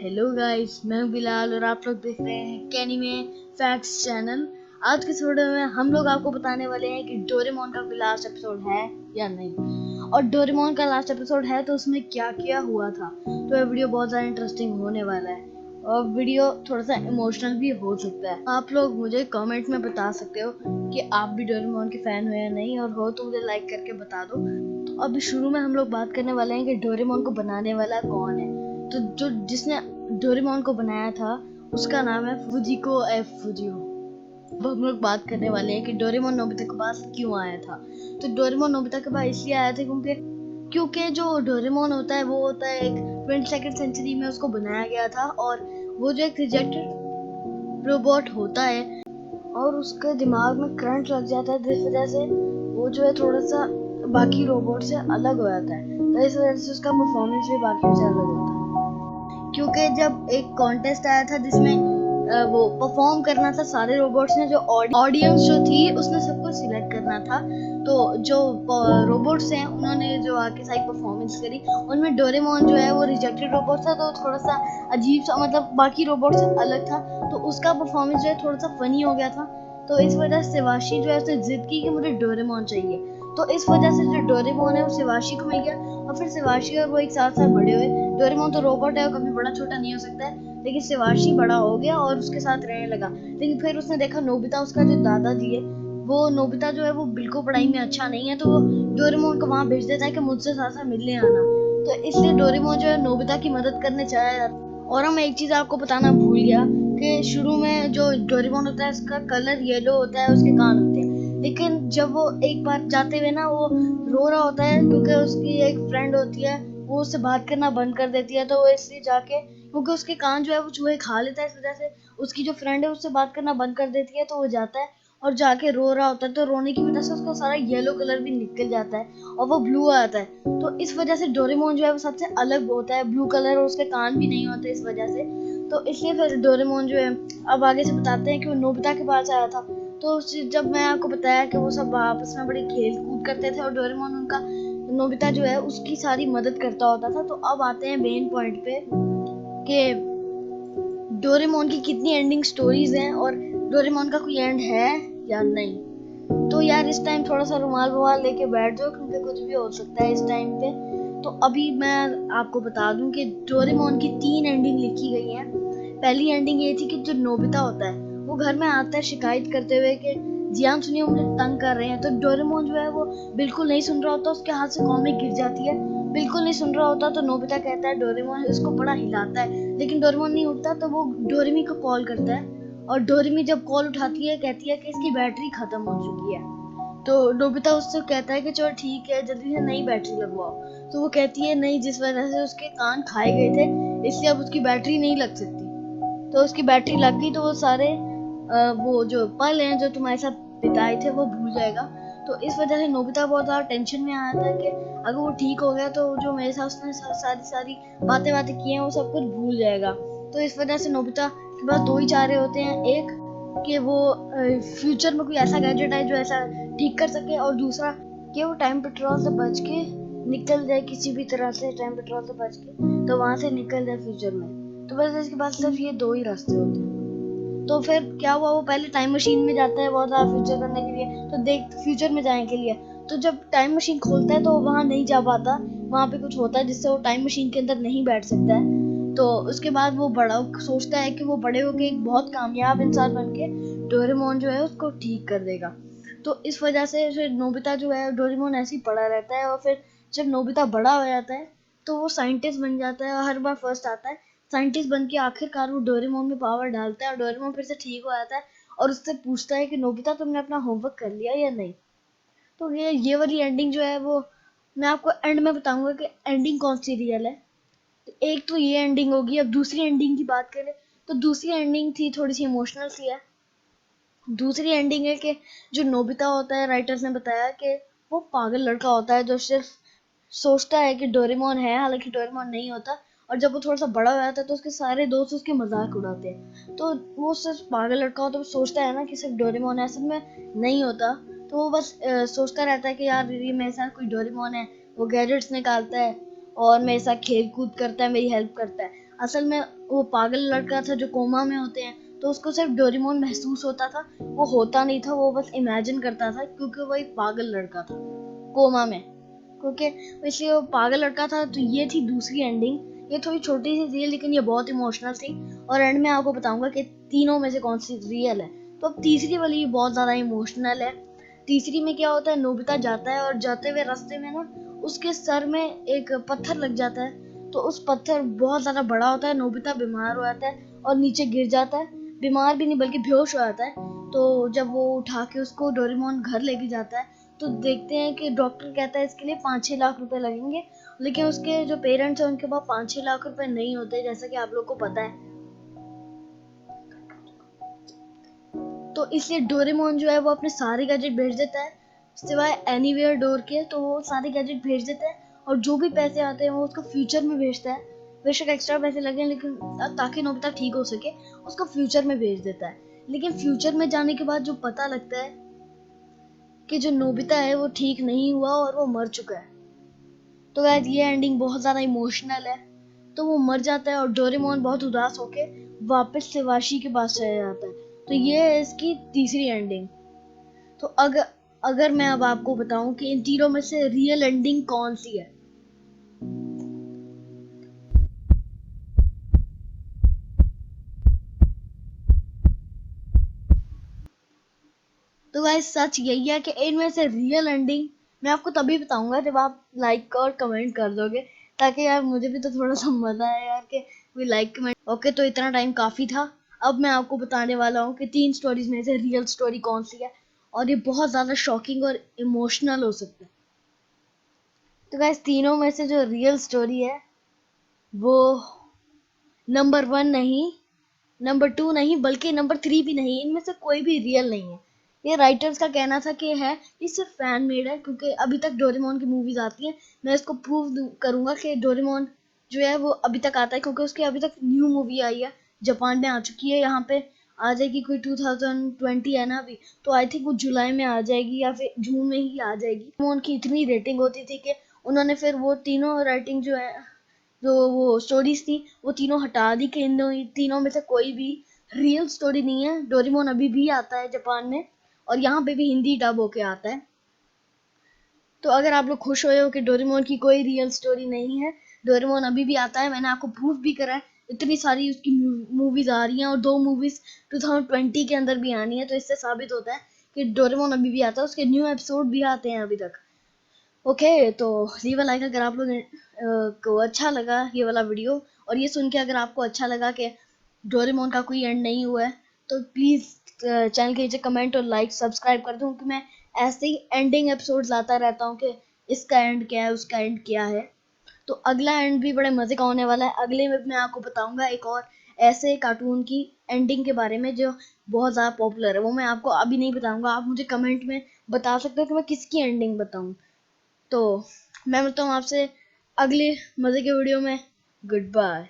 Hello guys, मैं हूं बिलाल और आप लोग देख रहे हैं कैनिमे फैक्ट्स चैनल। आज के इस वीडियो में हम लोग आपको बताने वाले हैं कि डोरेमोन का कोई लास्ट एपिसोड है या नहीं, और डोरेमोन का लास्ट एपिसोड है तो उसमें क्या क्या हुआ था। तो ये वीडियो बहुत ज़्यादा इंटरेस्टिंग होने वाला है और वीडियो थोड़ा सा इमोशनल भी हो सकता है। आप लोग मुझे कमेंट में बता सकते हो कि आप भी डोरेमोन के फैन हो या नहीं, और हो तो मुझे लाइक करके बता दो। तो अभी शुरू में हम लोग बात करने वाले हैं कि डोरेमोन को बनाने वाला कौन है। तो जो जिसने डोरेमोन को बनाया था उसका नाम है फुजिको एफ फुजियो। अब हम लोग बात करने वाले हैं कि डोरेमोन नोबिता के पास क्यों आया था। तो डोरेमोन नोबिता के पास इसलिए आया था क्योंकि जो डोरेमोन होता है वो होता है एक 22nd सेंचुरी में उसको बनाया गया था, और वो जो एक रिजेक्टेड रोबोट होता है और उसके दिमाग में करंट लग जाता है, जिस वजह से वो जो है थोड़ा सा बाकी रोबोट से अलग हो जाता है। तो इस वजह से उसका परफॉर्मेंस भी बाकी से अलग होता है। क्योंकि जब एक कॉन्टेस्ट आया था जिसमें वो परफॉर्म करना था सारे रोबोट्स ने, जो ऑडियंस जो थी उसने सबको सिलेक्ट करना था। तो जो रोबोट्स हैं उन्होंने जो आके सारी परफॉर्मेंस करी, उनमें डोरेमोन जो है वो रिजेक्टेड रोबोट था, तो थोड़ा सा अजीब सा, मतलब बाकी रोबोट से अलग था, तो उसका परफॉर्मेंस जो है थोड़ा सा फनी हो गया था। तो इस वजह से शिवाशी जो है उसने जिद की कि मुझे डोरेमोन चाहिए। तो इस वजह से जो डोरेमोन है वो शिवाशी को मिल गया, और फिर शिवाशी और वो एक साथ साथ बड़े हुए। डोरेमोन तो रोबोट है, वो कभी बड़ा छोटा नहीं हो सकता है, लेकिन शिवाशी बड़ा हो गया और उसके साथ रहने लगा। लेकिन फिर उसने देखा नोबिता, उसका जो दादाजी है, वो नोबिता जो है वो बिल्कुल पढ़ाई में अच्छा नहीं है, तो वो डोरेमोन को वहां भेज देता है कि मुझसे साथ साथ मिलने आना। तो इसलिए डोरेमोन जो है नोबिता की मदद करने चला। और हम एक चीज आपको बताना भूल गया कि शुरू में जो डोरेमोन होता है उसका कलर येलो होता है, उसके कान होते हैं, लेकिन जब वो एक बार जाते हुए ना वो रो रहा होता है क्योंकि उसकी एक फ्रेंड होती है, वो उससे बात करना बंद कर देती है। तो वो इसलिए जाके, क्योंकि उसके कान जो है वो चूहे खा लेता है, इस वजह से उसकी जो फ्रेंड है उससे बात करना बंद कर देती है। तो वो जाता है और जाके रो रहा होता है, तो रोने की वजह से उसका सारा येलो कलर भी निकल जाता है और वो ब्लू आ जाता है। तो इस वजह से डोरेमोन जो है वो सबसे अलग होता है, ब्लू कलर, और उसके कान भी नहीं होते इस वजह से। तो इसलिए फिर डोरेमोन जो है, अब आगे से बताते हैं कि वो नोबिता के पास आया था। तो जब मैं आपको बताया कि वो सब आपस में बड़ी खेल कूद करते थे और डोरेमोन उनका, नोबिता जो है उसकी सारी मदद करता होता था। तो अब आते हैं मेन पॉइंट पे कि डोरेमोन की कितनी एंडिंग स्टोरीज हैं और डोरेमोन का कोई एंड है या नहीं। तो यार इस टाइम थोड़ा सा रुमाल रुमाल लेके बैठ जाओ, क्योंकि कुछ भी हो सकता है इस टाइम पे। तो अभी मैं आपको बता दूं कि डोरेमोन की 3 एंडिंग लिखी गई हैं। पहली एंडिंग ये थी कि जो नोबिता होता है वो घर में आता है शिकायत करते हुए कि जियान सुनिए मुझे तंग कर रहे हैं। तो डोरेमोन जो है वो बिल्कुल नहीं सुन रहा होता, उसके हाथ से कॉमिक गिर जाती है, बिल्कुल नहीं सुन रहा होता। तो नोबिता कहता है डोरेमोन, उसको बड़ा हिलाता है, लेकिन डोरेमोन नहीं उठता। तो वो डोरेमी को कॉल करता है, और डोरेमी जब कॉल उठाती है कहती है कि इसकी बैटरी खत्म हो चुकी है। तो नोबिता उससे कहता है कि चलो ठीक है, जल्दी से नई बैटरी लगवाओ। तो वो कहती है नहीं, जिस वजह से उसके कान खाए गए थे इसलिए अब उसकी बैटरी नहीं लग सकती। तो उसकी बैटरी लग गई तो वो सारे वो जो पल हैं जो तुम्हारे साथ बिताए थे वो भूल जाएगा। तो इस वजह से नोबिता बहुत ज़्यादा टेंशन में आया था कि अगर वो ठीक हो गया तो जो मेरे साथ उसने सारी बातें की हैं वो सब कुछ भूल जाएगा। तो इस वजह से नोबिता के पास 2 ही चारे होते हैं, एक कि वो फ्यूचर में कोई ऐसा गैजेट है जो ऐसा ठीक कर सके, और दूसरा कि वो टाइम पेट्रोल से बच के निकल जाए, किसी भी तरह से टाइम पेट्रोल से बच के तो वहां से निकल जाए फ्यूचर में। तो बस इसके बाद सिर्फ ये 2 ही रास्ते होते हैं। तो फिर क्या हुआ, वो पहले टाइम मशीन में जाता है बहुत ज़्यादा फ्यूचर करने के लिए, तो देख फ्यूचर में जाने के लिए। तो जब टाइम मशीन खोलता है तो वहाँ नहीं जा पाता, वहाँ पे कुछ होता है जिससे वो टाइम मशीन के अंदर नहीं बैठ सकता है। तो उसके बाद वो बड़ा सोचता है कि वो बड़े होके एक बहुत कामयाब इंसान बन के डोरेमोन जो है उसको ठीक कर देगा। तो इस वजह से फिर नोबिता जो है, डोरेमोन ऐसे ही पड़ा रहता है, और फिर जब नोबिता बड़ा हो जाता है तो वो साइंटिस्ट बन जाता है और हर बार फर्स्ट आता है। साइंटिस्ट बन के आखिरकार वो डोरेमोन में पावर डालता है और डोरेमोन फिर से ठीक हो जाता है और उससे पूछता है कि नोबिता तुमने अपना होमवर्क कर लिया या नहीं। तो ये वाली एंडिंग जो है वो मैं आपको एंड में बताऊंगा कि एंडिंग कौन सी रियल है। तो एक तो ये एंडिंग होगी। अब दूसरी एंडिंग की बात करें तो दूसरी एंडिंग थी थोड़ी सी इमोशनल सी है। दूसरी एंडिंग है कि जो नोबिता होता है, राइटर्स ने बताया कि वो पागल लड़का होता है जो सिर्फ सोचता है कि डोरेमोन है, हालांकि डोरेमोन नहीं होता। और जब वो थोड़ा सा बड़ा हो जाता है तो उसके सारे दोस्त उसके मजाक उड़ाते हैं। तो वो सिर्फ पागल लड़का होता है, वो सोचता है ना कि सिर्फ डोरेमोन है, असल में नहीं होता। तो वो बस सोचता रहता है कि यार ये मेरे साथ कोई डोरेमोन है, वो गैजेट्स निकालता है और मेरे साथ खेल कूद करता है, मेरी हेल्प करता है। असल में वो पागल लड़का था जो कोमा में होते हैं, तो उसको सिर्फ डोरेमोन महसूस होता था, वो होता नहीं था, वो बस इमेजिन करता था क्योंकि वो एक पागल लड़का था कोमा में, क्योंकि इसलिए वो पागल लड़का था। तो ये थी दूसरी एंडिंग। ये थोड़ी छोटी सी थी लेकिन ये बहुत इमोशनल थी, और एंड में आपको बताऊंगा कि तीनों में से कौन सी रियल है। तो अब तीसरी वाली बहुत ज्यादा इमोशनल है। तीसरी में क्या होता है, नोबिता जाता है और जाते हुए रास्ते में ना उसके सर में एक पत्थर लग जाता है। तो उस पत्थर बहुत ज्यादा बड़ा होता है, नोबिता बीमार हो जाता है और नीचे गिर जाता है। बीमार भी नहीं बल्कि बेहोश हो जाता है। तो जब वो उठा के उसको डोरेमोन घर लेके जाता है, तो देखते हैं कि डॉक्टर कहता है इसके लिए 5-6 लाख रुपए लगेंगे, लेकिन उसके जो पेरेंट्स हैं उनके पास 5-6 लाख रुपए नहीं होते, जैसा कि आप लोग को पता है। तो इसलिए डोरेमोन जो है वो अपने सारे गैजेट भेज देता है सिवाय एनीवेयर डोर के। तो वो सारे गैजेट भेज देता है और जो भी पैसे आते हैं वो उसको फ्यूचर में भेजता है। बेशक एक्स्ट्रा पैसे लगे लेकिन ताकि नोबिता ठीक हो सके, उसको फ्यूचर में भेज देता है। लेकिन फ्यूचर में जाने के बाद जो पता लगता है कि जो नोबिता है वो ठीक नहीं हुआ और वो मर चुका है। तो गाइस ये एंडिंग बहुत ज्यादा इमोशनल है। तो वो मर जाता है और डोरेमोन बहुत उदास होके वापस से वाशी के पास चला जाता है। तो ये है इसकी तीसरी एंडिंग। तो अगर अगर मैं अब आपको बताऊं कि इन तीनों में से रियल एंडिंग कौन सी है, तो गाइस सच यही है कि इनमें से रियल एंडिंग मैं आपको तभी बताऊंगा जब आप लाइक और कमेंट कर दोगे, ताकि यार मुझे भी तो थोड़ा सा मजा आए यार कि कोई लाइक कमेंट। ओके, तो इतना टाइम काफी था। अब मैं आपको बताने वाला हूँ कि 3 स्टोरीज में से रियल स्टोरी कौन सी है, और ये बहुत ज्यादा शॉकिंग और इमोशनल हो सकता है। तो गाइस तीनों में से जो रियल स्टोरी है वो नंबर 1 नहीं, नंबर 2 नहीं, बल्कि नंबर 3 भी नहीं, इनमें से कोई भी रियल नहीं है। ये राइटर्स का कहना था कि है ये सिर्फ फैन मेड है, क्योंकि अभी तक डोरेमोन की मूवीज आती हैं। मैं इसको प्रूव करूंगा कि डोरेमोन जो है वो अभी तक आता है, क्योंकि उसकी अभी तक न्यू मूवी आई है, जापान में आ चुकी है, यहाँ पे आ जाएगी कोई 2020 है ना अभी, तो आई थिंक वो जुलाई में आ जाएगी या फिर जून में ही आ जाएगी। डोरेमोन की इतनी रेटिंग होती थी कि उन्होंने फिर वो तीनों राइटिंग जो है, जो वो स्टोरीज थी, वो तीनों हटा दी कि इन तीनों में से कोई भी रियल स्टोरी नहीं है। डोरेमोन अभी भी आता है जापान में, और यहाँ पे भी हिंदी डब होके आता है। तो अगर आप लोग खुश हुए हो कि डोरेमोन की कोई रियल स्टोरी नहीं है, डोरेमोन अभी भी आता है, मैंने आपको प्रूफ भी करा है। इतनी सारी उसकी मूवीज आ रही हैं और 2 मूवीज 2020 के अंदर भी आनी है, तो इससे साबित होता है कि डोरेमोन अभी भी आता है, उसके न्यू एपिसोड भी आते हैं अभी तक। ओके, तो लीव अ लाइक अगर आप लोग को अच्छा लगा ये वाला वीडियो, और ये सुन के अगर आपको अच्छा लगा कि डोरेमोन का कोई एंड नहीं हुआ है, तो प्लीज़ चैनल के नीचे कमेंट और लाइक सब्सक्राइब कर दूँ, कि मैं ऐसे ही एंडिंग एपिसोड्स लाता रहता हूँ कि इसका एंड क्या है, उसका एंड क्या है। तो अगला एंड भी बड़े मज़े का होने वाला है। अगले में मैं आपको बताऊंगा एक और ऐसे कार्टून की एंडिंग के बारे में जो बहुत ज़्यादा पॉपुलर है। वो मैं आपको अभी नहीं बताऊंगा, आप मुझे कमेंट में बता सकते हो कि मैं किसकी एंडिंग बताऊं। तो मैं मिलता हूँ आपसे अगले मजे के वीडियो में। Good bye.